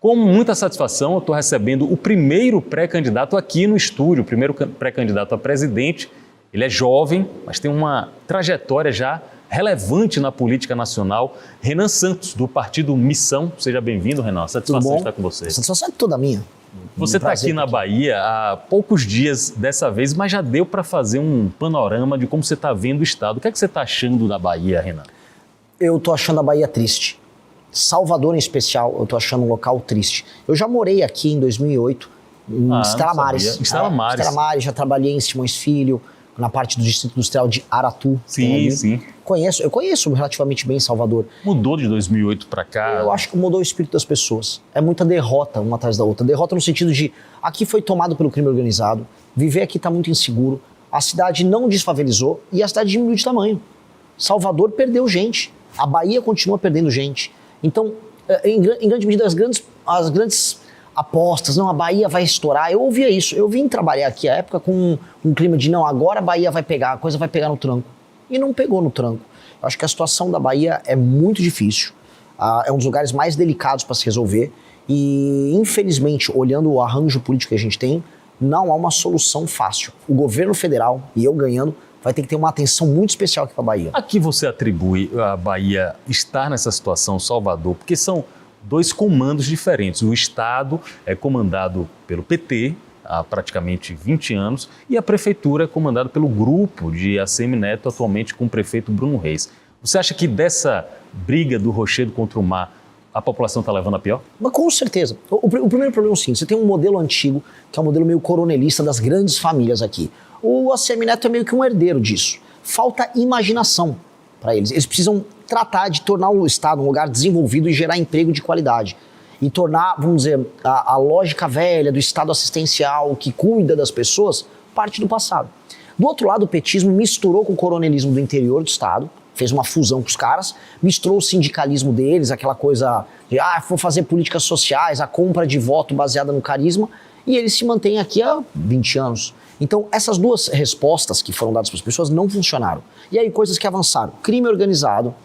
Com muita satisfação, eu estou recebendo o primeiro pré-candidato aqui no estúdio, o primeiro pré-candidato a presidente. Ele é jovem, mas tem uma trajetória já relevante na política nacional. Renan Santos, do partido Missão. Seja bem-vindo, Renan. Satisfação de estar com você. A satisfação é toda minha. Você está aqui na Bahia há poucos dias dessa vez, mas já deu para fazer um panorama de como você está vendo o estado. O que é que você está achando da Bahia, Renan? Eu estou achando a Bahia triste. Salvador, em especial, eu estou achando um local triste. Eu já morei aqui em 2008, em Estela Maris. Estela Maris, já trabalhei em Simões Filho, na parte do Distrito Industrial de Aratu. Sim. Eu conheço relativamente bem Salvador. Mudou de 2008 para cá? Eu acho que mudou o espírito das pessoas. É muita derrota uma atrás da outra. Derrota no sentido de, aqui foi tomado pelo crime organizado, viver aqui está muito inseguro, a cidade não desfavelizou e a cidade diminuiu de tamanho. Salvador perdeu gente, a Bahia continua perdendo gente. Então, em grande medida, as grandes apostas, não, a Bahia vai estourar, eu ouvia isso. Eu vim trabalhar aqui à época com um clima de, não, agora a Bahia vai pegar, a coisa vai pegar no tranco. E não pegou no tranco. Eu acho que a situação da Bahia é muito difícil, é um dos lugares mais delicados para se resolver e, infelizmente, olhando o arranjo político que a gente tem, não há uma solução fácil. O governo federal, e eu ganhando, vai ter que ter uma atenção muito especial aqui para a Bahia. A que você atribui a Bahia estar nessa situação, Salvador? Porque são dois comandos diferentes. O Estado é comandado pelo PT há praticamente 20 anos e a Prefeitura é comandada pelo grupo de ACM Neto, atualmente com o prefeito Bruno Reis. Você acha que dessa briga do Rochedo contra o mar, a população está levando a pior? Mas com certeza. O primeiro problema é o seguinte, você tem um modelo antigo, que é um modelo meio coronelista das grandes famílias aqui. O ACM Neto é meio que um herdeiro disso. Falta imaginação para eles. Eles precisam tratar de tornar o Estado um lugar desenvolvido e gerar emprego de qualidade. E tornar, vamos dizer, a lógica velha do Estado assistencial que cuida das pessoas parte do passado. Do outro lado, o petismo misturou com o coronelismo do interior do Estado, fez uma fusão com os caras, misturou o sindicalismo deles, aquela coisa de, vou fazer políticas sociais, a compra de voto baseada no carisma, e eles se mantêm aqui há 20 anos. Então, essas duas respostas que foram dadas para as pessoas não funcionaram. E aí, coisas que avançaram. Crime organizado,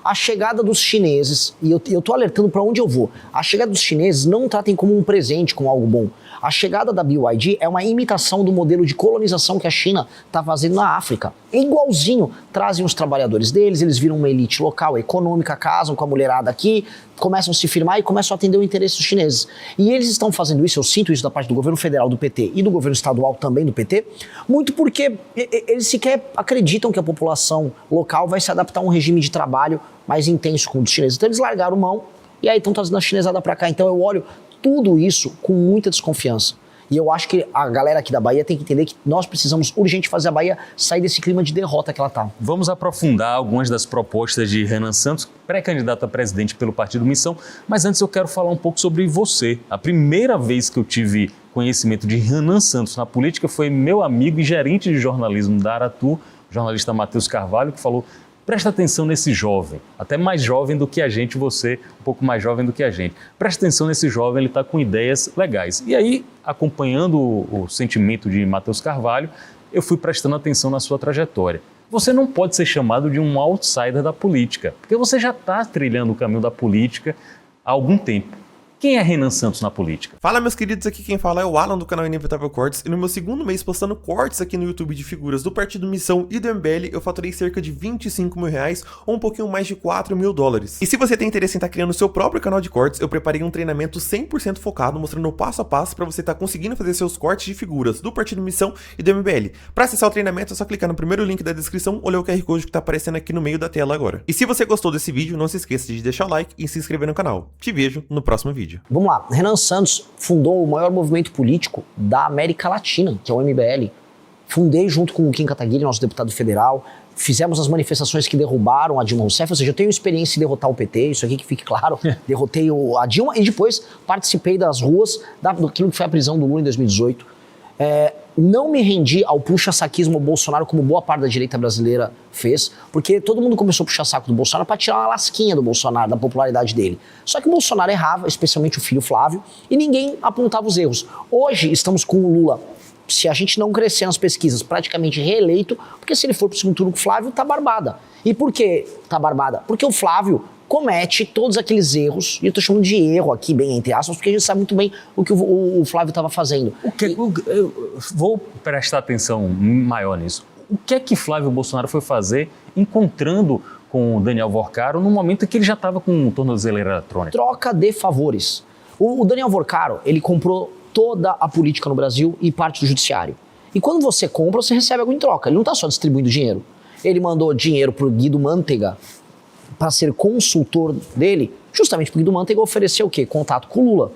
a chegada dos chineses, e eu tô alertando para onde eu vou, a chegada dos chineses não tratem como um presente, como algo bom. A chegada da BYD é uma imitação do modelo de colonização que a China está fazendo na África. É igualzinho, trazem os trabalhadores deles, eles viram uma elite local, econômica, casam com a mulherada aqui, começam a se firmar e começam a atender o interesse dos chineses. E eles estão fazendo isso, eu sinto isso da parte do governo federal do PT e do governo estadual também do PT, muito porque eles sequer acreditam que a população local vai se adaptar a um regime de trabalho mais intenso como o dos chineses. Então eles largaram mão e aí estão trazendo a chinesada para cá. Então eu olho tudo isso com muita desconfiança. E eu acho que a galera aqui da Bahia tem que entender que nós precisamos urgente fazer a Bahia sair desse clima de derrota que ela está. Vamos aprofundar algumas das propostas de Renan Santos, pré-candidato a presidente pelo Partido Missão, mas antes eu quero falar um pouco sobre você. A primeira vez que eu tive conhecimento de Renan Santos na política foi meu amigo e gerente de jornalismo da Aratu, o jornalista Matheus Carvalho, que falou: presta atenção nesse jovem, até mais jovem do que a gente, você um pouco mais jovem do que a gente. Presta atenção nesse jovem, ele está com ideias legais. E aí, acompanhando o sentimento de Matheus Carvalho, eu fui prestando atenção na sua trajetória. Você não pode ser chamado de um outsider da política, porque você já está trilhando o caminho da política há algum tempo. Quem é Renan Santos na política? Fala, meus queridos, aqui quem fala é o Alan do canal Inevitável Cortes, e no meu segundo mês postando cortes aqui no YouTube de figuras do Partido Missão e do MBL, eu faturei cerca de 25 mil reais ou um pouquinho mais de 4 mil dólares. E se você tem interesse em estar criando o seu próprio canal de cortes, eu preparei um treinamento 100% focado, mostrando o passo a passo para você estar conseguindo fazer seus cortes de figuras do Partido Missão e do MBL. Para acessar o treinamento é só clicar no primeiro link da descrição ou ler o QR Code que está aparecendo aqui no meio da tela agora. E se você gostou desse vídeo, não se esqueça de deixar o like e se inscrever no canal. Te vejo no próximo vídeo. Vamos lá, Renan Santos fundou o maior movimento político da América Latina, que é o MBL. Fundei junto com o Kim Kataguiri, nosso deputado federal, fizemos as manifestações que derrubaram a Dilma Rousseff, ou seja, eu tenho experiência em derrotar o PT, isso aqui que fique claro, derrotei a Dilma e depois participei das ruas daquilo que foi a prisão do Lula em 2018. Não me rendi ao puxa-saquismo Bolsonaro como boa parte da direita brasileira fez, porque todo mundo começou a puxar saco do Bolsonaro para tirar uma lasquinha do Bolsonaro, da popularidade dele. Só que o Bolsonaro errava, especialmente o filho Flávio, e ninguém apontava os erros. Hoje estamos com o Lula, se a gente não crescer nas pesquisas, praticamente reeleito, porque se ele for pro segundo turno com o Flávio, tá barbada. E por que tá barbada? Porque o Flávio comete todos aqueles erros, e eu tô chamando de erro aqui, bem entre aspas, porque a gente sabe muito bem o que o Flávio estava fazendo. Eu vou prestar atenção maior nisso. O que é que Flávio Bolsonaro foi fazer encontrando com o Daniel Vorcaro no momento em que ele já estava com tornozeleira eletrônica? Troca de favores. O Daniel Vorcaro, ele comprou toda a política no Brasil e parte do judiciário. E quando você compra, você recebe algo em troca. Ele não está só distribuindo dinheiro. Ele mandou dinheiro pro Guido Mantega para ser consultor dele, justamente porque o Guido Mantega ofereceu o quê? Contato com o Lula.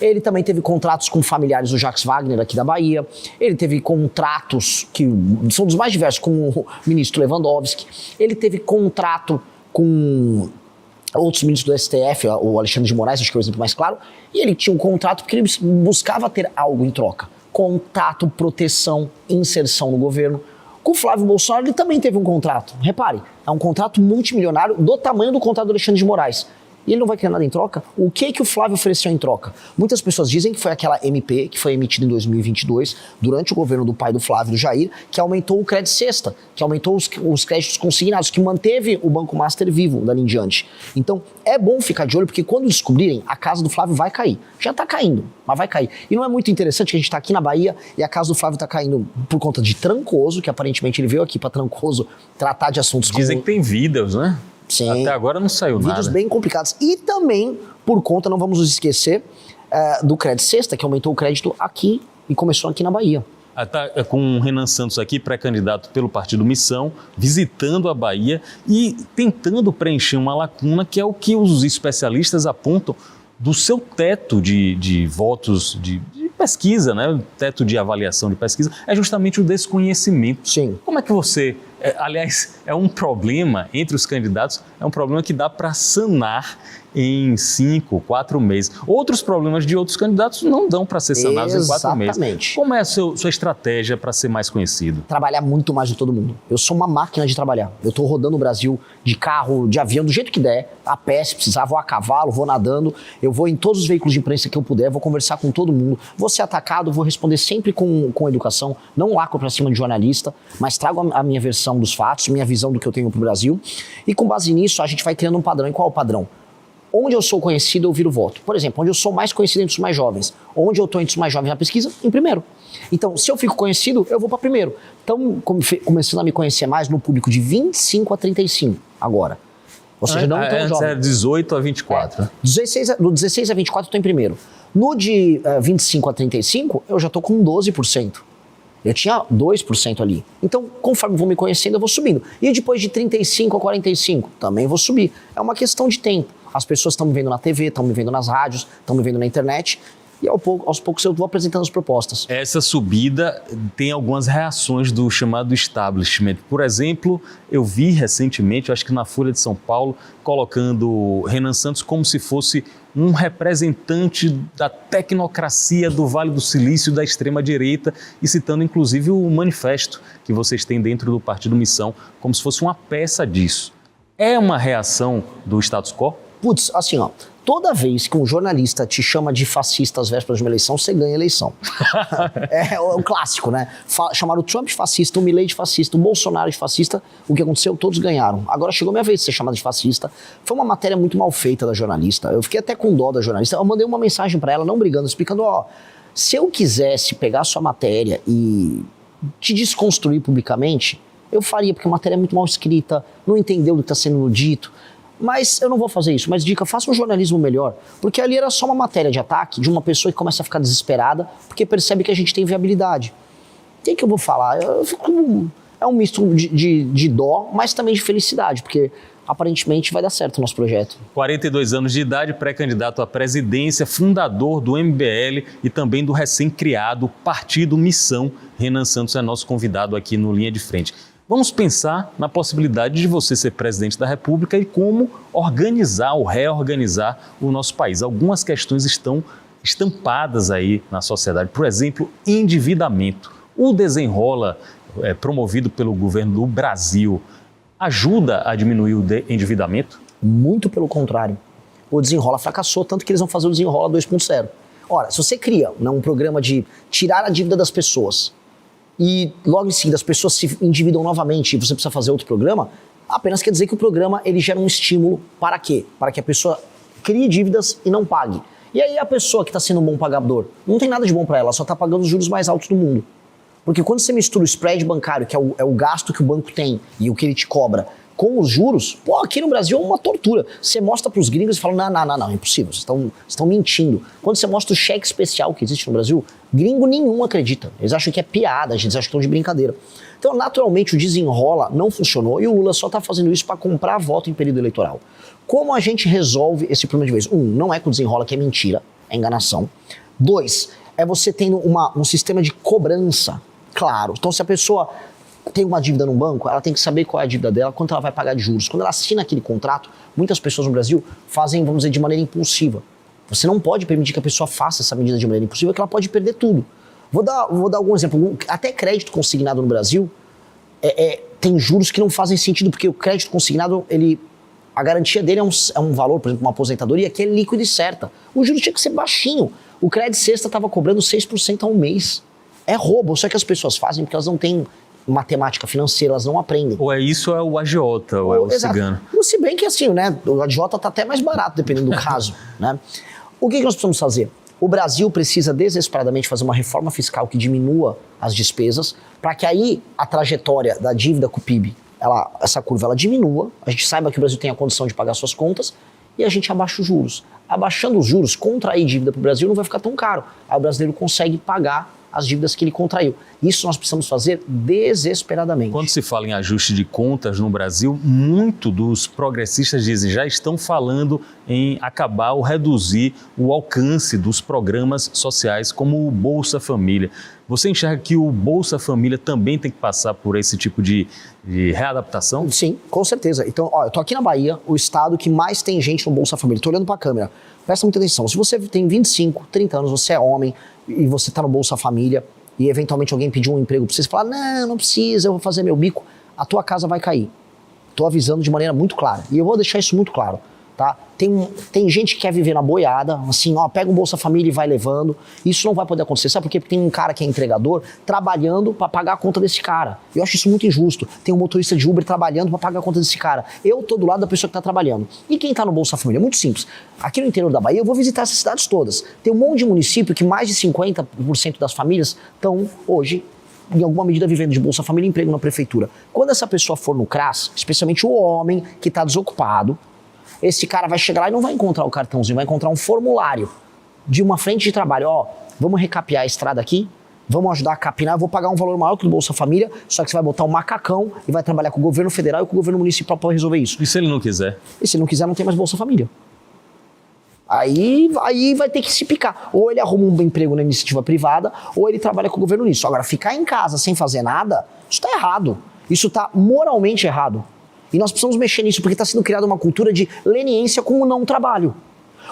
Ele também teve contratos com familiares do Jacques Wagner aqui da Bahia. Ele teve contratos que são dos mais diversos com o ministro Lewandowski. Ele teve contrato com outros ministros do STF, o Alexandre de Moraes, acho que é o exemplo mais claro. E ele tinha um contrato porque ele buscava ter algo em troca. Contato, proteção, inserção no governo. Com o Flávio Bolsonaro ele também teve um contrato. Repare, é um contrato multimilionário do tamanho do contrato do Alexandre de Moraes. E ele não vai querer nada em troca? O que o Flávio ofereceu em troca? Muitas pessoas dizem que foi aquela MP que foi emitida em 2022, durante o governo do pai do Flávio, do Jair, que aumentou o crédito cesta, que aumentou os créditos consignados, que manteve o Banco Master vivo dali em diante. Então, é bom ficar de olho, porque quando descobrirem, a casa do Flávio vai cair. Já tá caindo, mas vai cair. E não é muito interessante que a gente tá aqui na Bahia e a casa do Flávio tá caindo por conta de Trancoso, que aparentemente ele veio aqui para Trancoso tratar de assuntos Dizem que tem vídeos, né? Sim. Até agora não saiu nada. Vídeos bem complicados. E também, por conta, não vamos nos esquecer, do crédito cesta, que aumentou o crédito aqui e começou aqui na Bahia. Tá com o Renan Santos aqui, pré-candidato pelo Partido Missão, visitando a Bahia e tentando preencher uma lacuna que é o que os especialistas apontam do seu teto de votos de pesquisa, né? O teto de avaliação de pesquisa, é justamente o desconhecimento. Sim. Como é que você... aliás, é um problema entre os candidatos, é um problema que dá para sanar em 5, 4 meses. Outros problemas de outros candidatos não dão para ser sanados em 4 meses. Exatamente. Como é a sua estratégia para ser mais conhecido? Trabalhar muito mais de todo mundo. Eu sou uma máquina de trabalhar. Eu tô rodando o Brasil de carro, de avião, do jeito que der, a pé, se precisar, vou a cavalo, vou nadando, eu vou em todos os veículos de imprensa que eu puder, vou conversar com todo mundo, vou ser atacado, vou responder sempre com educação, não lacro pra cima de jornalista, mas trago a minha versão dos fatos, minha visão do que eu tenho pro Brasil, e com base nisso a gente vai criando um padrão. E qual é o padrão? Onde eu sou conhecido, eu viro voto. Por exemplo, onde eu sou mais conhecido entre os mais jovens. Onde eu estou entre os mais jovens na pesquisa, em primeiro. Então, se eu fico conhecido, eu vou para primeiro. Então, começando a me conhecer mais no público de 25 a 35 agora. Ou seja, não tão jovem. Era 18 a 24. Do 16 a 24 eu estou em primeiro. No de 25 a 35, eu já estou com 12%. Eu tinha 2% ali. Então, conforme vou me conhecendo, eu vou subindo. E depois de 35 a 45, também vou subir. É uma questão de tempo. As pessoas estão me vendo na TV, estão me vendo nas rádios, estão me vendo na internet. E aos poucos eu vou apresentando as propostas. Essa subida tem algumas reações do chamado establishment. Por exemplo, eu vi recentemente, acho que na Folha de São Paulo, colocando Renan Santos como se fosse um representante da tecnocracia do Vale do Silício, da extrema-direita, e citando inclusive o manifesto que vocês têm dentro do Partido Missão, como se fosse uma peça disso. É uma reação do status quo? Putz, assim, ó, toda vez que um jornalista te chama de fascista às vésperas de uma eleição, você ganha a eleição. É o clássico, né? Chamaram o Trump de fascista, o Milei de fascista, o Bolsonaro de fascista. O que aconteceu? Todos ganharam. Agora chegou a minha vez de ser chamado de fascista. Foi uma matéria muito mal feita da jornalista. Eu fiquei até com dó da jornalista. Eu mandei uma mensagem pra ela, não brigando, explicando, ó, se eu quisesse pegar a sua matéria e te desconstruir publicamente, eu faria, porque a matéria é muito mal escrita, não entendeu do que está sendo dito. Mas eu não vou fazer isso. Mas dica, faça um jornalismo melhor. Porque ali era só uma matéria de ataque de uma pessoa que começa a ficar desesperada porque percebe que a gente tem viabilidade. O que eu vou falar? É um misto de dó, mas também de felicidade, porque aparentemente vai dar certo o nosso projeto. 42 anos de idade, pré-candidato à presidência, fundador do MBL e também do recém-criado Partido Missão. Renan Santos é nosso convidado aqui no Linha de Frente. Vamos pensar na possibilidade de você ser presidente da República e como organizar ou reorganizar o nosso país. Algumas questões estão estampadas aí na sociedade. Por exemplo, endividamento. O Desenrola, promovido pelo governo do Brasil, ajuda a diminuir o endividamento? Muito pelo contrário. O Desenrola fracassou, tanto que eles vão fazer o Desenrola 2.0. Ora, se você cria um programa de tirar a dívida das pessoas, e logo em seguida as pessoas se endividam novamente e você precisa fazer outro programa, Apenas quer dizer que o programa ele gera um estímulo para quê? Para que a pessoa crie dívidas e não pague. E aí a pessoa que está sendo um bom pagador, não tem nada de bom para ela, só está pagando os juros mais altos do mundo. Porque quando você mistura o spread bancário, que é o gasto que o banco tem e o que ele te cobra, com os juros, pô, aqui no Brasil é uma tortura. Você mostra para os gringos e fala, não, é impossível, vocês estão mentindo. Quando você mostra o cheque especial que existe no Brasil, gringo nenhum acredita. Eles acham que é piada, eles acham que estão de brincadeira. Então, naturalmente, o desenrola não funcionou e o Lula só está fazendo isso para comprar voto em período eleitoral. Como a gente resolve esse problema de vez? Não é com o desenrola, que é mentira, é enganação. 2, é você tendo um sistema de cobrança claro. Então, se a pessoa tem uma dívida num banco, ela tem que saber qual é a dívida dela, quanto ela vai pagar de juros. Quando ela assina aquele contrato, muitas pessoas no Brasil fazem, vamos dizer, de maneira impulsiva. Você não pode permitir que a pessoa faça essa medida de maneira impulsiva, que ela pode perder tudo. Vou dar algum exemplo. Até crédito consignado no Brasil tem juros que não fazem sentido, porque o crédito consignado, a garantia dele é um valor, por exemplo, uma aposentadoria, que é líquido e certa. O juros tinha que ser baixinho. O crédito sexta estava cobrando 6% ao mês. É roubo, só que as pessoas fazem porque elas não têm matemática financeira, elas não aprendem. Ou é isso, ou é o agiota, ou é o exato. cigano. Se bem que assim, né, o agiota está até mais barato, dependendo do caso. Né? O que nós precisamos fazer? O Brasil precisa desesperadamente fazer uma reforma fiscal que diminua as despesas, para que aí a trajetória da dívida com o PIB, essa curva ela diminua, a gente saiba que o Brasil tem a condição de pagar suas contas, e a gente abaixa os juros. Abaixando os juros, contrair dívida para o Brasil não vai ficar tão caro. Aí o brasileiro consegue pagar as dívidas que ele contraiu. Isso nós precisamos fazer desesperadamente. Quando se fala em ajuste de contas no Brasil, muito dos progressistas dizem já estão falando em acabar ou reduzir o alcance dos programas sociais como o Bolsa Família. Você enxerga que o Bolsa Família também tem que passar por esse tipo de readaptação? Sim, com certeza. Então, eu tô aqui na Bahia, o estado que mais tem gente no Bolsa Família. Tô olhando para a câmera. Presta muita atenção. Se você tem 25, 30 anos, você é homem e você tá no Bolsa Família e eventualmente alguém pediu um emprego para você, falar, não precisa, eu vou fazer meu bico, a tua casa vai cair. Tô avisando de maneira muito clara. E eu vou deixar isso muito claro. Tá? Tem gente que quer viver na boiada, assim, pega um Bolsa Família e vai levando. Isso não vai poder acontecer, sabe por quê? Porque tem um cara que é entregador trabalhando para pagar a conta desse cara. Eu acho isso muito injusto. Tem um motorista de Uber trabalhando para pagar a conta desse cara. Eu tô do lado da pessoa que tá trabalhando. E quem tá no Bolsa Família? É muito simples. Aqui no interior da Bahia, eu vou visitar essas cidades todas. Tem um monte de município que mais de 50% das famílias estão hoje em alguma medida vivendo de Bolsa Família e emprego na prefeitura. Quando essa pessoa for no CRAS, especialmente o homem que está desocupado, esse cara vai chegar lá e não vai encontrar o cartãozinho, vai encontrar um formulário de uma frente de trabalho. Vamos recapear a estrada aqui, vamos ajudar a capinar, eu vou pagar um valor maior que o Bolsa Família, só que você vai botar um macacão e vai trabalhar com o governo federal e com o governo municipal para resolver isso. E se ele não quiser? E se ele não quiser, não tem mais Bolsa Família. Aí vai ter que se picar. Ou ele arruma um emprego na iniciativa privada, ou ele trabalha com o governo nisso. Agora, ficar em casa sem fazer nada, isso está errado. Isso está moralmente errado. E nós precisamos mexer nisso, porque está sendo criada uma cultura de leniência com o não trabalho.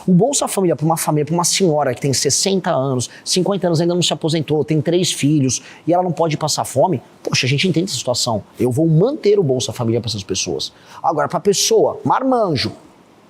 O Bolsa Família para uma senhora que tem 60 anos, 50 anos, ainda não se aposentou, tem 3 filhos, e ela não pode passar fome, poxa, a gente entende essa situação. Eu vou manter o Bolsa Família para essas pessoas. Agora, para a pessoa, marmanjo,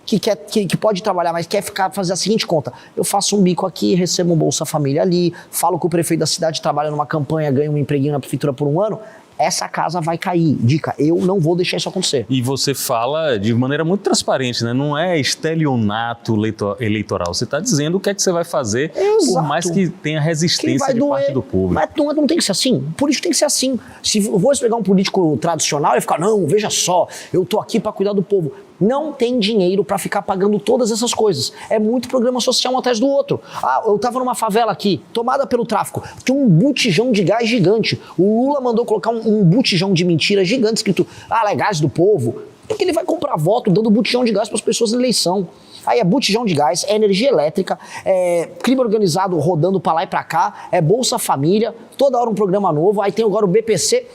que pode trabalhar, mas quer fazer a seguinte conta: eu faço um bico aqui, recebo um Bolsa Família ali, falo com o prefeito da cidade, trabalha numa campanha, ganha um empreguinho na prefeitura por um ano, essa casa vai cair. Dica, eu não vou deixar isso acontecer. E você fala de maneira muito transparente, né? Não é estelionato eleitoral. Você está dizendo o que é que você vai fazer, exato, por mais que tenha resistência de parte do público. Mas não tem que ser assim. O político tem que ser assim. Se eu vou pegar um político tradicional e ficar, não, veja só, eu tô aqui para cuidar do povo. Não tem dinheiro para ficar pagando todas essas coisas. É muito programa social um atrás do outro. Eu tava numa favela aqui, tomada pelo tráfico. Tinha um botijão de gás gigante. O Lula mandou colocar um botijão de mentira gigante escrito, é gás do povo. Porque ele vai comprar voto dando botijão de gás para as pessoas na eleição. Aí é botijão de gás, é energia elétrica, é crime organizado rodando para lá e para cá, é Bolsa Família, toda hora um programa novo, aí tem agora o BPC.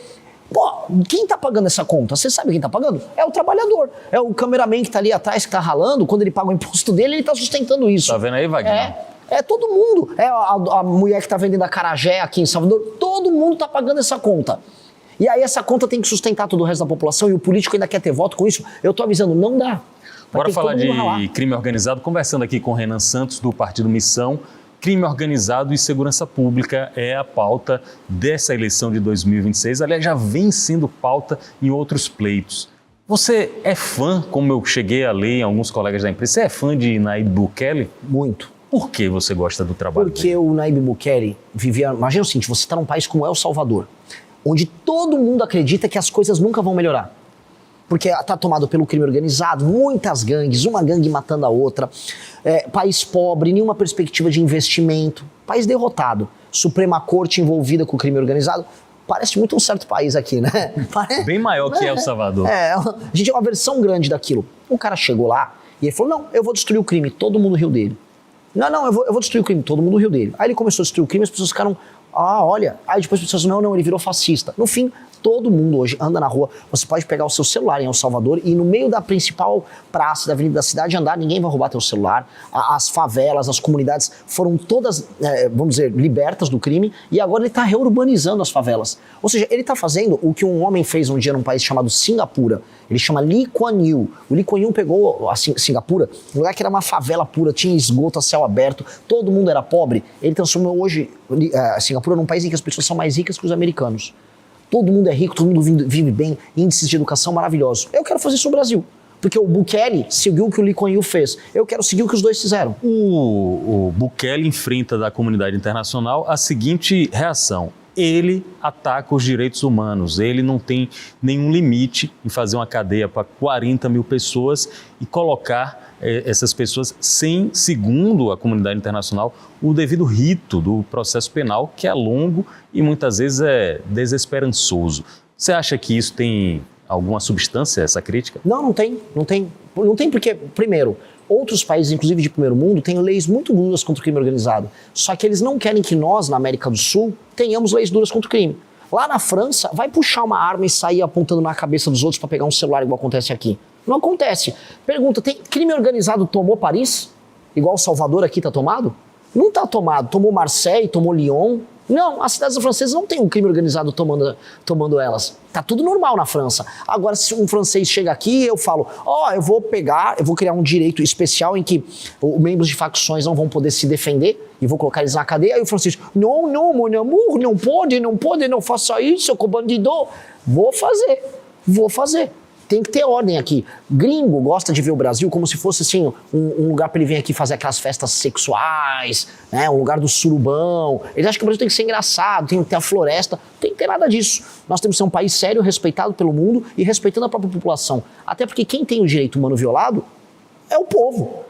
Pô, quem tá pagando essa conta? Você sabe quem tá pagando? É o trabalhador. É o cameraman que tá ali atrás, que tá ralando. Quando ele paga o imposto dele, ele tá sustentando isso. Tá vendo aí, Wagner? É todo mundo. É a mulher que tá vendendo acarajé aqui em Salvador. Todo mundo tá pagando essa conta. E aí essa conta tem que sustentar todo o resto da população e o político ainda quer ter voto com isso. Eu tô avisando, não dá. Bora falar de crime organizado. Conversando aqui com o Renan Santos, do Partido Missão. Crime organizado e segurança pública é a pauta dessa eleição de 2026. Aliás, já vem sendo pauta em outros pleitos. Você é fã, como eu cheguei a ler em alguns colegas da imprensa, você é fã de Nayib Bukele? Muito. Por que você gosta do trabalho Porque dele? o Nayib Bukele vivia... Imagina o seguinte, você está num país como El Salvador, onde todo mundo acredita que as coisas nunca vão melhorar. Porque está tomado pelo crime organizado, muitas gangues, uma gangue matando a outra, país pobre, nenhuma perspectiva de investimento, país derrotado, Suprema Corte envolvida com o crime organizado. Parece muito um certo país aqui, né? Bem maior que El Salvador. A gente é uma versão grande daquilo. O cara chegou lá e ele falou, não, eu vou destruir o crime, todo mundo riu dele. Não, eu vou destruir o crime, todo mundo riu dele. Aí ele começou a destruir o crime, as pessoas ficaram, olha. Aí depois as pessoas, não, ele virou fascista. No fim, todo mundo hoje anda na rua, você pode pegar o seu celular em El Salvador e no meio da principal praça da avenida da cidade andar, ninguém vai roubar teu celular. As favelas, as comunidades foram todas, vamos dizer, libertas do crime e agora ele está reurbanizando as favelas. Ou seja, ele está fazendo o que um homem fez um dia num país chamado Singapura. Ele chama Lee Kuan Yew. O Lee Kuan Yew pegou a Singapura, um lugar que era uma favela pura, tinha esgoto a céu aberto, todo mundo era pobre. Ele transformou hoje Singapura num país em que as pessoas são mais ricas que os americanos. Todo mundo é rico, todo mundo vive bem, índices de educação maravilhosos. Eu quero fazer isso no Brasil, porque o Bukele seguiu o que o Lee Kuan Yew fez. Eu quero seguir o que os dois fizeram. O Bukele enfrenta da comunidade internacional a seguinte reação. Ele ataca os direitos humanos, ele não tem nenhum limite em fazer uma cadeia para 40 mil pessoas e colocar essas pessoas sem, segundo a comunidade internacional, o devido rito do processo penal, que é longo e muitas vezes é desesperançoso. Você acha que isso tem alguma substância, essa crítica? Não tem. Não tem porque, primeiro, outros países, inclusive de primeiro mundo, têm leis muito duras contra o crime organizado. Só que eles não querem que nós, na América do Sul, tenhamos leis duras contra o crime. Lá na França, vai puxar uma arma e sair apontando na cabeça dos outros para pegar um celular, igual acontece aqui. Não acontece. Pergunta, tem crime organizado tomou Paris? Igual Salvador aqui tá tomado? Não tá tomado. Tomou Marseille, tomou Lyon. Não, as cidades francesas não têm um crime organizado tomando elas. Tá tudo normal na França. Agora, se um francês chega aqui, eu falo, eu vou criar um direito especial em que os membros de facções não vão poder se defender e vou colocar eles na cadeia. Aí o francês, não, mon amour, não pode, não faça isso, seu bandido. Vou fazer. Tem que ter ordem aqui. Gringo gosta de ver o Brasil como se fosse assim, um lugar para ele vir aqui fazer aquelas festas sexuais, né? Um lugar do surubão. Eles acham que o Brasil tem que ser engraçado, tem que ter a floresta. Não tem que ter nada disso. Nós temos que ser um país sério, respeitado pelo mundo e respeitando a própria população. Até porque quem tem o direito humano violado é o povo.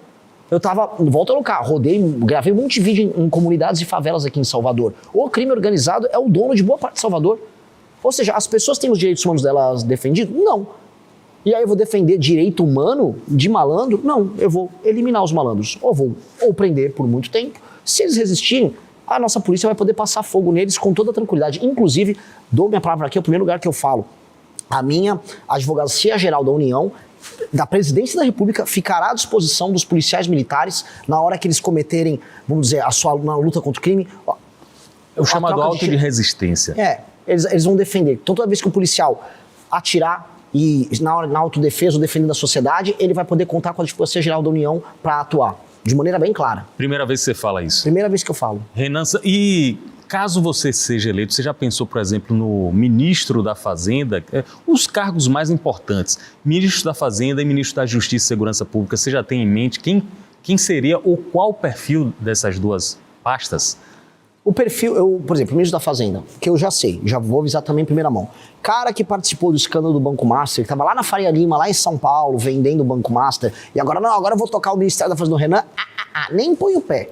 Eu volta no carro, gravei um monte de vídeo em comunidades e favelas aqui em Salvador. O crime organizado é o dono de boa parte de Salvador. Ou seja, as pessoas têm os direitos humanos delas defendidos? Não. E aí eu vou defender direito humano de malandro? Não, eu vou eliminar os malandros. Ou prender por muito tempo. Se eles resistirem, a nossa polícia vai poder passar fogo neles com toda tranquilidade. Inclusive, dou minha palavra aqui, é o primeiro lugar que eu falo. A minha Advocacia Geral da União, da Presidência da República, ficará à disposição dos policiais militares na hora que eles cometerem, vamos dizer, na luta contra o crime. O chamado auto de resistência. Eles vão defender. Então, toda vez que o policial atirar e na autodefesa ou defendendo a sociedade, ele vai poder contar com a Advocacia Geral da União para atuar, de maneira bem clara. Primeira vez que você fala isso? Primeira vez que eu falo. Renan, e caso você seja eleito, você já pensou, por exemplo, no ministro da Fazenda, os cargos mais importantes, ministro da Fazenda e ministro da Justiça e Segurança Pública, você já tem em mente quem seria ou qual o perfil dessas duas pastas? O perfil, por exemplo, o ministro da Fazenda, que eu já sei, já vou avisar também em primeira mão. Cara que participou do escândalo do Banco Master, que estava lá na Faria Lima, lá em São Paulo, vendendo o Banco Master, e agora eu vou tocar o Ministério da Fazenda do Renan, nem põe o pé.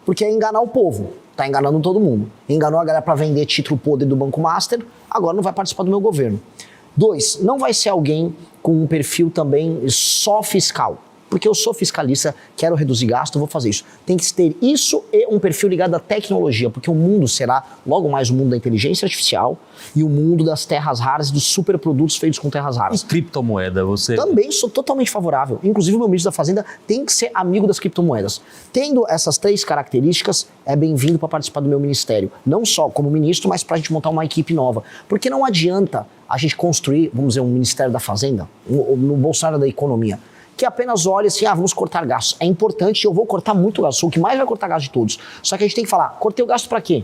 Porque é enganar o povo, tá enganando todo mundo. Enganou a galera para vender título podre do Banco Master, agora não vai participar do meu governo. 2, não vai ser alguém com um perfil também só fiscal. Porque eu sou fiscalista, quero reduzir gasto, vou fazer isso. Tem que ter isso e um perfil ligado à tecnologia, porque o mundo será logo mais o mundo da inteligência artificial e o mundo das terras raras e dos superprodutos feitos com terras raras. E criptomoeda, você... Também sou totalmente favorável. Inclusive o meu ministro da Fazenda tem que ser amigo das criptomoedas. Tendo essas 3 características, é bem-vindo para participar do meu ministério. Não só como ministro, mas para a gente montar uma equipe nova. Porque não adianta a gente construir, vamos dizer, um Ministério da Fazenda, no Bolsonaro da Economia, que apenas olha assim, vamos cortar gastos. É importante, eu vou cortar muito gasto, sou o que mais vai cortar gasto de todos. Só que a gente tem que falar, cortei o gasto para quê?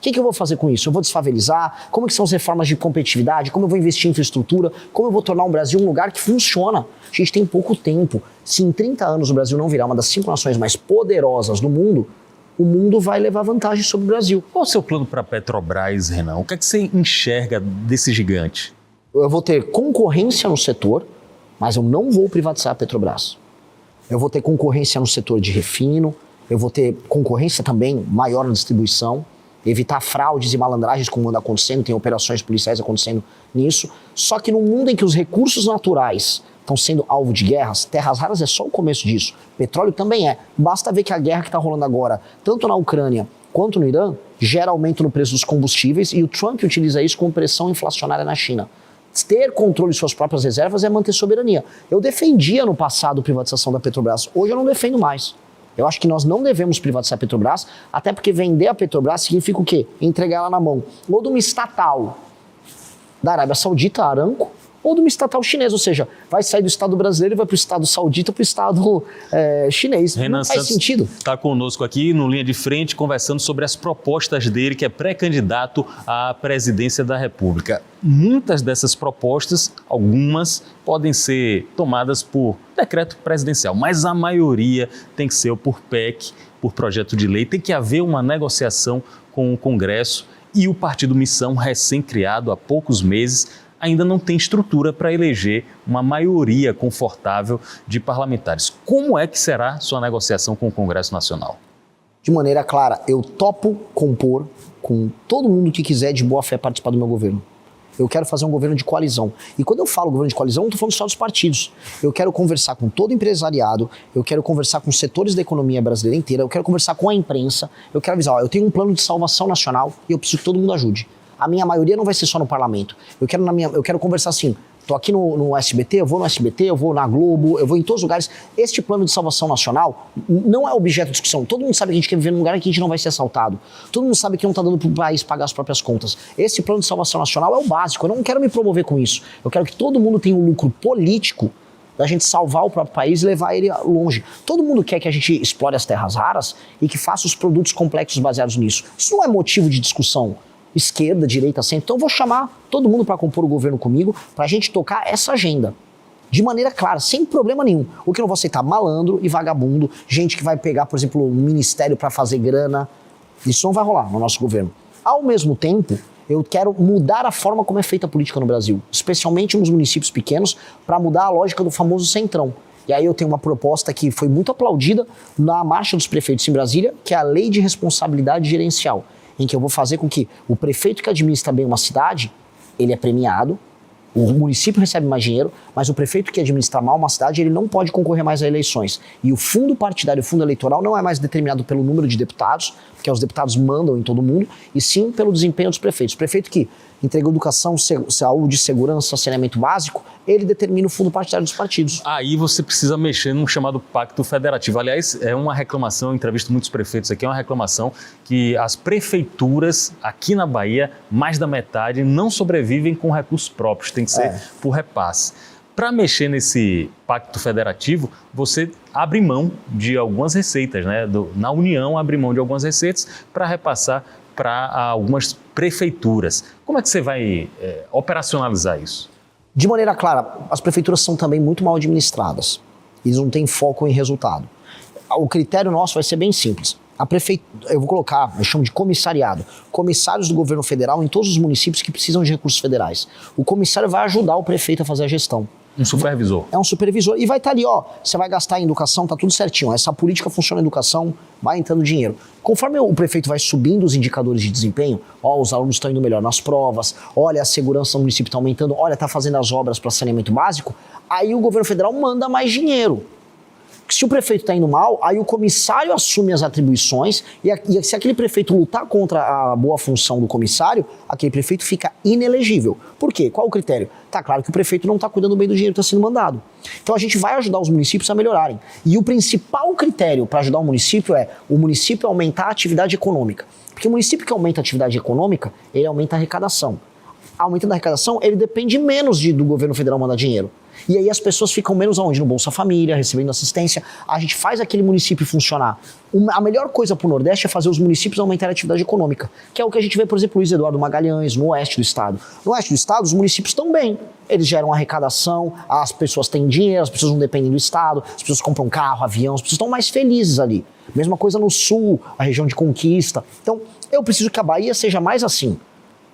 que eu vou fazer com isso? Eu vou desfavelizar? Como que são as reformas de competitividade? Como eu vou investir em infraestrutura? Como eu vou tornar o Brasil um lugar que funciona? A gente tem pouco tempo. Se em 30 anos o Brasil não virar uma das 5 nações mais poderosas do mundo, o mundo vai levar vantagem sobre o Brasil. Qual é o seu plano para a Petrobras, Renan? O que é que você enxerga desse gigante? Eu vou ter concorrência no setor, mas eu não vou privatizar a Petrobras. Eu vou ter concorrência no setor de refino, eu vou ter concorrência também maior na distribuição, evitar fraudes e malandragens como anda acontecendo, tem operações policiais acontecendo nisso. Só que no mundo em que os recursos naturais estão sendo alvo de guerras, terras raras é só o começo disso. Petróleo também é. Basta ver que a guerra que está rolando agora, tanto na Ucrânia quanto no Irã, gera aumento no preço dos combustíveis e o Trump utiliza isso como pressão inflacionária na China. Ter controle de suas próprias reservas é manter soberania. Eu defendia no passado a privatização da Petrobras, hoje eu não defendo mais. Eu acho que nós não devemos privatizar a Petrobras, até porque vender a Petrobras significa o quê? Entregar ela na mão ou de uma estatal da Arábia Saudita, a Aramco, ou de uma estatal chinesa, ou seja, vai sair do Estado brasileiro e vai para o Estado saudita, para o Estado chinês. Renan não faz Santos sentido. Está conosco aqui no Linha de Frente, conversando sobre as propostas dele, que é pré-candidato à presidência da República. Muitas dessas propostas, algumas, podem ser tomadas por decreto presidencial, mas a maioria tem que ser por PEC, por projeto de lei. Tem que haver uma negociação com o Congresso e o Partido Missão, recém-criado há poucos meses, ainda não tem estrutura para eleger uma maioria confortável de parlamentares. Como é que será sua negociação com o Congresso Nacional? De maneira clara, eu topo compor com todo mundo que quiser de boa fé participar do meu governo. Eu quero fazer um governo de coalizão. E quando eu falo governo de coalizão, não estou falando só dos partidos. Eu quero conversar com todo o empresariado, eu quero conversar com setores da economia brasileira inteira, eu quero conversar com a imprensa, eu quero avisar, eu tenho um plano de salvação nacional e eu preciso que todo mundo ajude. A minha maioria não vai ser só no parlamento. Eu quero conversar assim, tô aqui no SBT, eu vou no SBT, eu vou na Globo, eu vou em todos os lugares. Este plano de salvação nacional não é objeto de discussão. Todo mundo sabe que a gente quer viver num lugar em que a gente não vai ser assaltado. Todo mundo sabe que não está dando para o país pagar as próprias contas. Esse plano de salvação nacional é o básico. Eu não quero me promover com isso. Eu quero que todo mundo tenha um lucro político da gente salvar o próprio país e levar ele longe. Todo mundo quer que a gente explore as terras raras e que faça os produtos complexos baseados nisso. Isso não é motivo de discussão. Esquerda, direita, centro. Então eu vou chamar todo mundo para compor o governo comigo, para a gente tocar essa agenda. De maneira clara, sem problema nenhum. O que eu não vou aceitar? Malandro e vagabundo, gente que vai pegar, por exemplo, um ministério para fazer grana. Isso não vai rolar no nosso governo. Ao mesmo tempo, eu quero mudar a forma como é feita a política no Brasil, especialmente nos municípios pequenos, para mudar a lógica do famoso centrão. E aí eu tenho uma proposta que foi muito aplaudida na Marcha dos Prefeitos em Brasília, que é a Lei de Responsabilidade Gerencial, em que eu vou fazer com que o prefeito que administra bem uma cidade, ele é premiado, o município recebe mais dinheiro, mas o prefeito que administra mal uma cidade, ele não pode concorrer mais a eleições. E o fundo partidário, o fundo eleitoral, não é mais determinado pelo número de deputados, porque os deputados mandam em todo mundo, e sim pelo desempenho dos prefeitos. O prefeito que entregou educação, saúde, segurança, saneamento básico, ele determina o fundo partidário dos partidos. Aí você precisa mexer num chamado Pacto Federativo. Aliás, é uma reclamação, eu entrevisto muitos prefeitos aqui, é uma reclamação que as prefeituras aqui na Bahia, mais da metade, não sobrevivem com recursos próprios, tem que ser por repasse. Para mexer nesse Pacto Federativo, você abre mão de algumas receitas, né? Na União, abre mão de algumas receitas para repassar para algumas prefeituras. Como é que você vai operacionalizar isso? De maneira clara, as prefeituras são também muito mal administradas. Eles não têm foco em resultado. O critério nosso vai ser bem simples. A prefeitura, eu vou colocar, eu chamo de comissariado, comissários do governo federal em todos os municípios que precisam de recursos federais. O comissário vai ajudar o prefeito a fazer a gestão. Um supervisor. É um supervisor e vai estar ali, ó, você vai gastar em educação, tá tudo certinho, essa política funciona em educação, vai entrando dinheiro. Conforme o prefeito vai subindo os indicadores de desempenho, ó, os alunos estão indo melhor nas provas, olha, a segurança do município está aumentando, olha, tá fazendo as obras para saneamento básico, aí o governo federal manda mais dinheiro. Se o prefeito está indo mal, aí o comissário assume as atribuições e se aquele prefeito lutar contra a boa função do comissário, aquele prefeito fica inelegível. Por quê? Qual o critério? Tá claro que o prefeito não está cuidando bem do dinheiro que está sendo mandado. Então a gente vai ajudar os municípios a melhorarem. E o principal critério para ajudar o município é o município aumentar a atividade econômica. Porque o município que aumenta a atividade econômica, ele aumenta a arrecadação. Aumentando a arrecadação, ele depende menos do governo federal mandar dinheiro. E aí as pessoas ficam menos aonde? No Bolsa Família, recebendo assistência. A gente faz aquele município funcionar. A melhor coisa pro Nordeste é fazer os municípios aumentarem a atividade econômica, que é o que a gente vê, por exemplo, Luiz Eduardo Magalhães, no oeste do estado. No oeste do estado, os municípios estão bem. Eles geram arrecadação, as pessoas têm dinheiro, as pessoas não dependem do estado, as pessoas compram carro, avião, as pessoas estão mais felizes ali. Mesma coisa no sul, a região de Conquista. Então, eu preciso que a Bahia seja mais assim.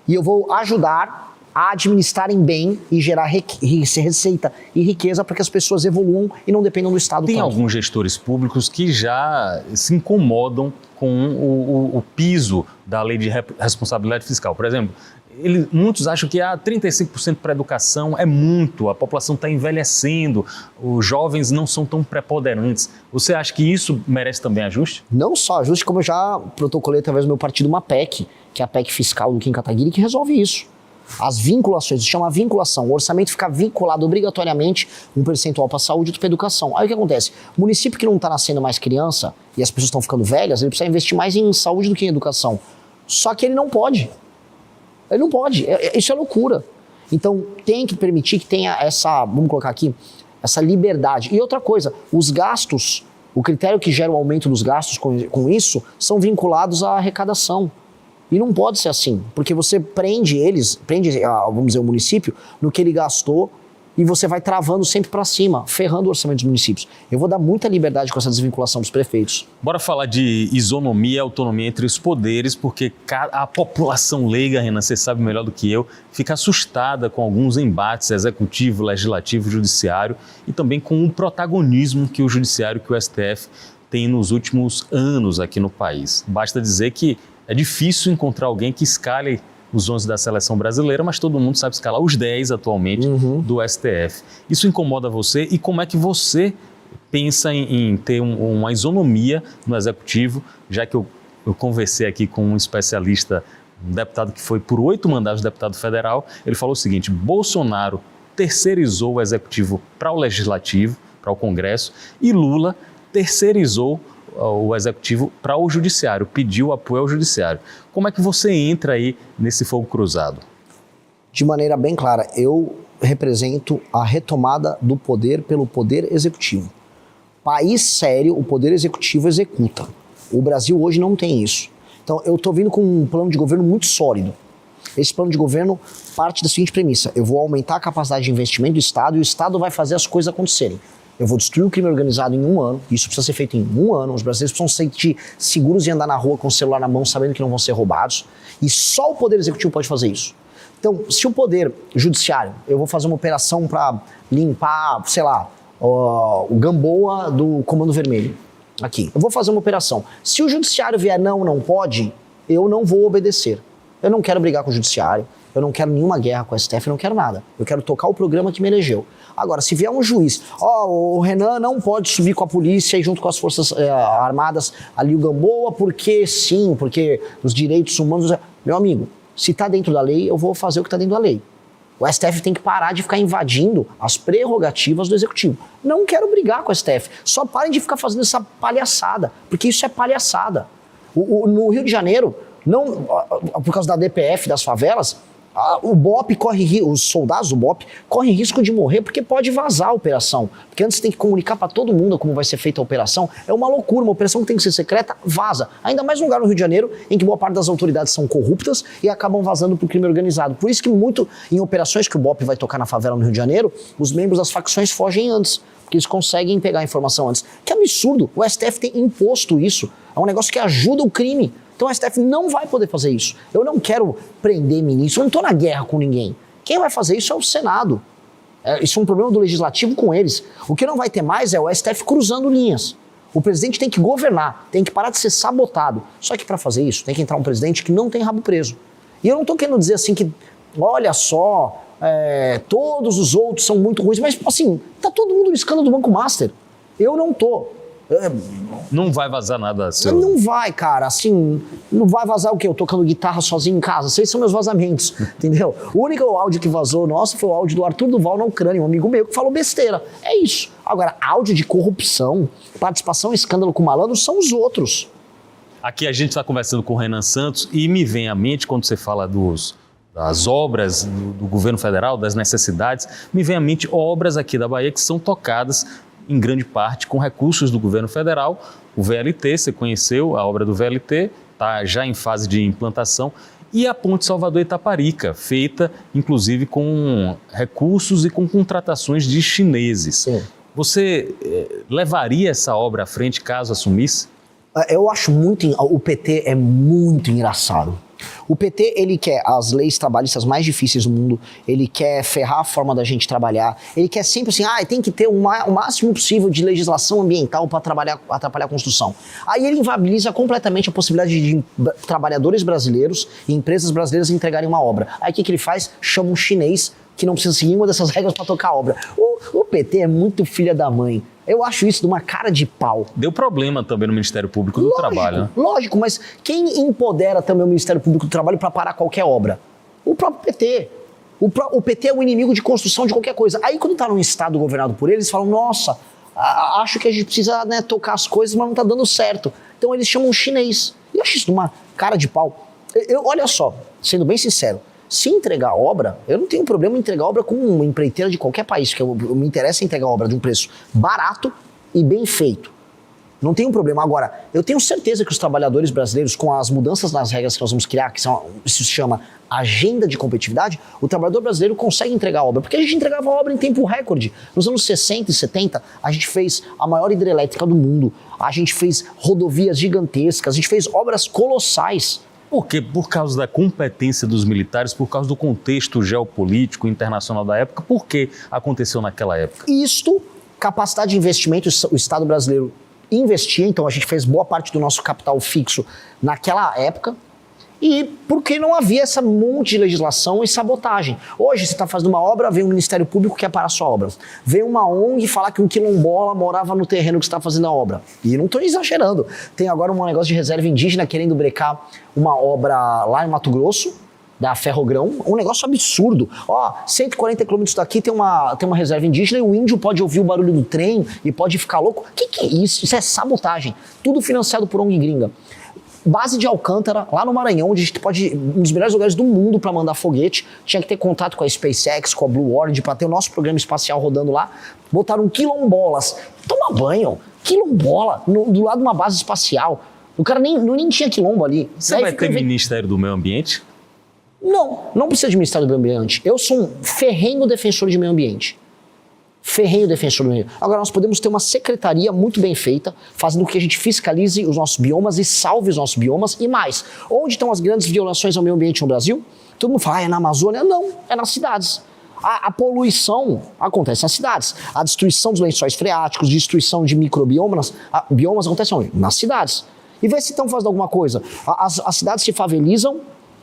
E eu vou ajudar a administrarem bem e gerar receita e riqueza para que as pessoas evoluam e não dependam do Estado. Tem alguns gestores públicos que já se incomodam com o piso da lei de responsabilidade fiscal. Por exemplo, muitos acham que 35% para a educação é muito, a população está envelhecendo, os jovens não são tão preponderantes. Você acha que isso merece também ajuste? Não só ajuste, como eu já protocolei através do meu partido uma PEC, que é a PEC fiscal do Kim Kataguiri, que resolve isso. As vinculações, se chama vinculação, o orçamento fica vinculado obrigatoriamente um percentual para a saúde e outro para a educação. Aí o que acontece? O município que não está nascendo mais criança e as pessoas estão ficando velhas, ele precisa investir mais em saúde do que em educação. Só que ele não pode. Ele não pode. Isso é loucura. Então tem que permitir que tenha essa, vamos colocar aqui, essa liberdade. E outra coisa, os gastos, o critério que gera o aumento dos gastos com isso, são vinculados à arrecadação. E não pode ser assim, porque você prende, vamos dizer, o município no que ele gastou e você vai travando sempre para cima, ferrando o orçamento dos municípios. Eu vou dar muita liberdade com essa desvinculação dos prefeitos. Bora falar de isonomia e autonomia entre os poderes, porque a população leiga, Renan, você sabe melhor do que eu, fica assustada com alguns embates executivo, legislativo, judiciário e também com o protagonismo que o judiciário, que o STF tem nos últimos anos aqui no país. Basta dizer que é difícil encontrar alguém que escale os 11 da seleção brasileira, mas todo mundo sabe escalar os 10 atualmente do STF. Isso incomoda você e como é que você pensa em ter uma isonomia no executivo, já que eu conversei aqui com um especialista, um deputado que foi por 8 mandatos deputado federal, ele falou o seguinte: Bolsonaro terceirizou o executivo para o legislativo, para o Congresso, e Lula terceirizou o executivo para o judiciário, pediu apoio ao judiciário. Como é que você entra aí nesse fogo cruzado? De maneira bem clara, eu represento a retomada do poder pelo poder executivo. País sério, o poder executivo executa. O Brasil hoje não tem isso. Então eu estou vindo com um plano de governo muito sólido. Esse plano de governo parte da seguinte premissa: eu vou aumentar a capacidade de investimento do Estado e o Estado vai fazer as coisas acontecerem. Eu vou destruir o crime organizado em 1 ano, isso precisa ser feito em 1 ano, os brasileiros precisam se sentir seguros e andar na rua com o celular na mão, sabendo que não vão ser roubados, e só o Poder Executivo pode fazer isso. Então, se o Poder Judiciário, eu vou fazer uma operação para limpar, sei lá, o Gamboa do Comando Vermelho, aqui, eu vou fazer uma operação. Se o Judiciário vier não pode, eu não vou obedecer. Eu não quero brigar com o Judiciário, eu não quero nenhuma guerra com a STF, eu não quero nada. Eu quero tocar o programa que me elegeu. Agora, se vier um juiz, o Renan não pode subir com a polícia e junto com as forças armadas ali o Gamboa, porque sim, porque os direitos humanos... Meu amigo, se está dentro da lei, eu vou fazer o que está dentro da lei. O STF tem que parar de ficar invadindo as prerrogativas do Executivo. Não quero brigar com o STF, só parem de ficar fazendo essa palhaçada, porque isso é palhaçada. No Rio de Janeiro, não, por causa da DPF, das favelas... O BOP os soldados do BOP correm risco de morrer porque pode vazar a operação. Porque antes tem que comunicar para todo mundo como vai ser feita a operação. É uma loucura, uma operação que tem que ser secreta, vaza. Ainda mais num lugar no Rio de Janeiro em que boa parte das autoridades são corruptas e acabam vazando para o crime organizado. Por isso que muito em operações que o BOP vai tocar na favela no Rio de Janeiro, os membros das facções fogem antes, porque eles conseguem pegar a informação antes. Que absurdo, o STF tem imposto isso. É um negócio que ajuda o crime. Então o STF não vai poder fazer isso. Eu não quero prender ministro, eu não estou na guerra com ninguém. Quem vai fazer isso é o Senado. Isso é um problema do Legislativo com eles. O que não vai ter mais é o STF cruzando linhas. O presidente tem que governar, tem que parar de ser sabotado. Só que para fazer isso tem que entrar um presidente que não tem rabo preso. E eu não estou querendo dizer assim que, olha só, todos os outros são muito ruins, mas assim, tá todo mundo no escândalo do Banco Master. Eu não tô. Não vai vazar nada seu. Não vai, cara, assim, não vai vazar o quê? Eu tocando guitarra sozinho em casa, esses são meus vazamentos, entendeu? O único áudio que vazou nosso foi o áudio do Arthur Duval na Ucrânia, um amigo meu que falou besteira, é isso. Agora, áudio de corrupção, participação em escândalo com malandro são os outros. Aqui a gente está conversando com o Renan Santos e me vem à mente, quando você fala das obras do governo federal, das necessidades, me vem à mente obras aqui da Bahia que são tocadas em grande parte com recursos do governo federal. O VLT, você conheceu a obra do VLT, está já em fase de implantação, e a Ponte Salvador-Itaparica, feita inclusive com recursos e com contratações de chineses. Sim. Você levaria essa obra à frente caso assumisse? Eu acho muito... O PT é muito engraçado. O PT, ele quer as leis trabalhistas mais difíceis do mundo, ele quer ferrar a forma da gente trabalhar, ele quer sempre assim, tem que ter o máximo possível de legislação ambiental para atrapalhar a construção. Aí ele inviabiliza completamente a possibilidade de trabalhadores brasileiros e empresas brasileiras entregarem uma obra. Aí o que ele faz? Chama um chinês que não precisa seguir uma dessas regras para tocar a obra. O PT é muito filha da mãe. Eu acho isso de uma cara de pau. Deu problema também no Ministério Público do Trabalho, né? Lógico, mas quem empodera também o Ministério Público do Trabalho para parar qualquer obra? O próprio PT. O PT é o inimigo de construção de qualquer coisa. Aí quando tá num estado governado por eles, falam, nossa, acho que a gente precisa, né, tocar as coisas, mas não tá dando certo. Então eles chamam um chinês. Eu acho isso de uma cara de pau. Olha só, sendo bem sincero, se entregar obra, eu não tenho problema em entregar obra com uma empreiteira de qualquer país, que me interessa entregar obra de um preço barato e bem feito. Não tenho problema. Agora, eu tenho certeza que os trabalhadores brasileiros, com as mudanças nas regras que nós vamos criar, que isso se chama agenda de competitividade, o trabalhador brasileiro consegue entregar obra, porque a gente entregava obra em tempo recorde. Nos anos 60 e 70, a gente fez a maior hidrelétrica do mundo, a gente fez rodovias gigantescas, a gente fez obras colossais. Por quê? Por causa da competência dos militares, por causa do contexto geopolítico internacional da época, por que aconteceu naquela época? Isto, capacidade de investimento, o Estado brasileiro investia, então a gente fez boa parte do nosso capital fixo naquela época, e porque não havia essa monte de legislação e sabotagem. Hoje você está fazendo uma obra, vem o Ministério Público que quer parar a sua obra. Vem uma ONG falar que um quilombola morava no terreno que você está fazendo a obra. E não estou exagerando. Tem agora um negócio de reserva indígena querendo brecar uma obra lá em Mato Grosso, da Ferrogrão, um negócio absurdo. 140 quilômetros daqui tem uma reserva indígena e o índio pode ouvir o barulho do trem e pode ficar louco. O que é isso? Isso é sabotagem. Tudo financiado por ONG gringa. Base de Alcântara, lá no Maranhão, onde a gente pode, um dos melhores lugares do mundo para mandar foguete, tinha que ter contato com a SpaceX, com a Blue Origin, para ter o nosso programa espacial rodando lá. Botaram quilombolas. Toma banho. Quilombola, do lado de uma base espacial. O cara nem tinha quilombo ali. Você vai ter Ministério do Meio Ambiente? Não precisa de Ministério do Meio Ambiente. Eu sou um ferrenho defensor de meio ambiente. Ferrenho defensor do meio. Agora, nós podemos ter uma secretaria muito bem feita, fazendo com que a gente fiscalize os nossos biomas e salve os nossos biomas. E mais, onde estão as grandes violações ao meio ambiente no Brasil? Todo mundo fala, é na Amazônia? Não, é nas cidades. A poluição acontece nas cidades. A destruição dos lençóis freáticos, destruição de microbiomas, biomas acontece onde? Nas cidades. E vê se estão fazendo alguma coisa. As cidades se favelizam,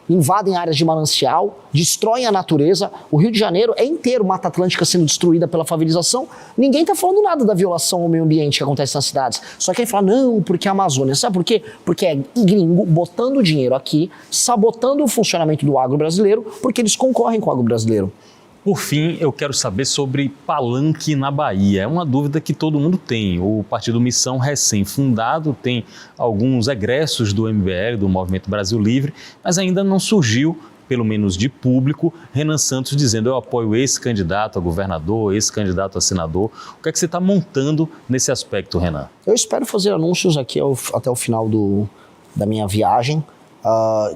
invadem áreas de manancial, destroem a natureza. O Rio de Janeiro é inteiro Mata Atlântica sendo destruída pela favelização. Ninguém está falando nada da violação ao meio ambiente que acontece nas cidades. Só que aí fala, não, porque a Amazônia. Sabe por quê? Porque é gringo botando dinheiro aqui, sabotando o funcionamento do agro brasileiro, porque eles concorrem com o agro brasileiro. Por fim, eu quero saber sobre palanque na Bahia. É uma dúvida que todo mundo tem. O Partido Missão, recém-fundado, tem alguns egressos do MBL, do Movimento Brasil Livre, mas ainda não surgiu, pelo menos de público, Renan Santos dizendo eu apoio esse candidato a governador, esse candidato a senador. O que é que você está montando nesse aspecto, Renan? Eu espero fazer anúncios aqui até o final da minha viagem,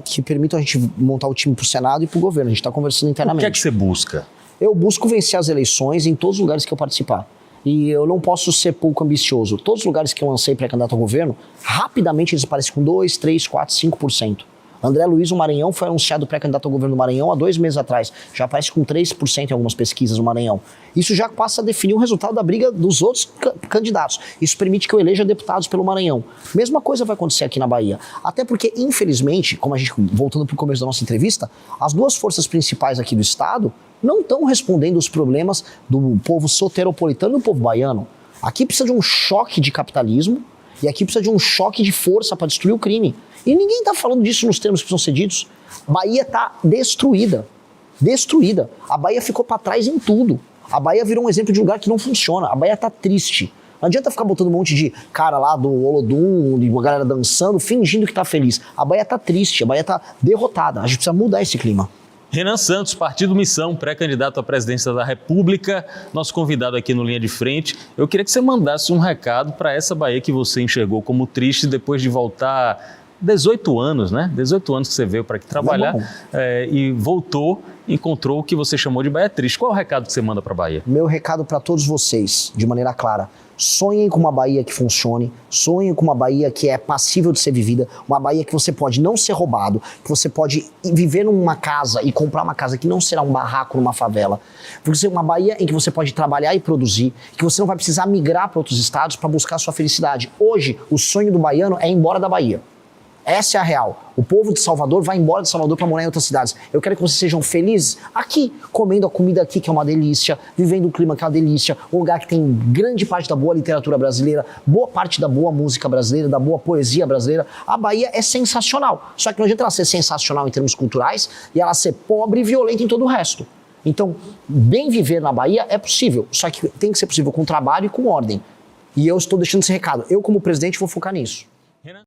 que permitam a gente montar o time para o Senado e para o governo. A gente está conversando internamente. O que é que você busca? Eu busco vencer as eleições em todos os lugares que eu participar. E eu não posso ser pouco ambicioso. Todos os lugares que eu lancei pré-candidato ao governo, rapidamente eles aparecem com 2, 3, 4, 5%. André Luiz, o Maranhão, foi anunciado pré-candidato ao governo do Maranhão há 2 meses atrás. Já aparece com 3% em algumas pesquisas no Maranhão. Isso já passa a definir o resultado da briga dos outros candidatos. Isso permite que eu eleja deputados pelo Maranhão. Mesma coisa vai acontecer aqui na Bahia. Até porque, infelizmente, como a gente, voltando para o começo da nossa entrevista, as duas forças principais aqui do estado não estão respondendo os problemas do povo soteropolitano e do povo baiano. Aqui precisa de um choque de capitalismo e aqui precisa de um choque de força para destruir o crime. E ninguém está falando disso nos termos que são cedidos. Bahia está destruída. Destruída. A Bahia ficou para trás em tudo. A Bahia virou um exemplo de lugar que não funciona. A Bahia está triste. Não adianta ficar botando um monte de cara lá do Olodum, de uma galera dançando, fingindo que está feliz. A Bahia está triste, a Bahia está derrotada. A gente precisa mudar esse clima. Renan Santos, Partido Missão, pré-candidato à presidência da República, nosso convidado aqui no Linha de Frente. Eu queria que você mandasse um recado para essa Bahia que você enxergou como triste depois de voltar 18 anos, né? 18 anos que você veio para aqui trabalhar e voltou, encontrou o que você chamou de Bahia triste. Qual é o recado que você manda para a Bahia? Meu recado para todos vocês, de maneira clara: sonhem com uma Bahia que funcione, sonhem com uma Bahia que é passível de ser vivida, uma Bahia que você pode não ser roubado, que você pode viver numa casa e comprar uma casa que não será um barraco numa favela, porque uma Bahia em que você pode trabalhar e produzir, que você não vai precisar migrar para outros estados para buscar a sua felicidade. Hoje, o sonho do baiano é ir embora da Bahia. Essa é a real. O povo de Salvador vai embora de Salvador para morar em outras cidades. Eu quero que vocês sejam felizes aqui, comendo a comida aqui, que é uma delícia, vivendo o clima que é uma delícia, um lugar que tem grande parte da boa literatura brasileira, boa parte da boa música brasileira, da boa poesia brasileira. A Bahia é sensacional. Só que não adianta ela ser sensacional em termos culturais e ela ser pobre e violenta em todo o resto. Então, bem viver na Bahia é possível, só que tem que ser possível com trabalho e com ordem. E eu estou deixando esse recado. Eu, como presidente, vou focar nisso.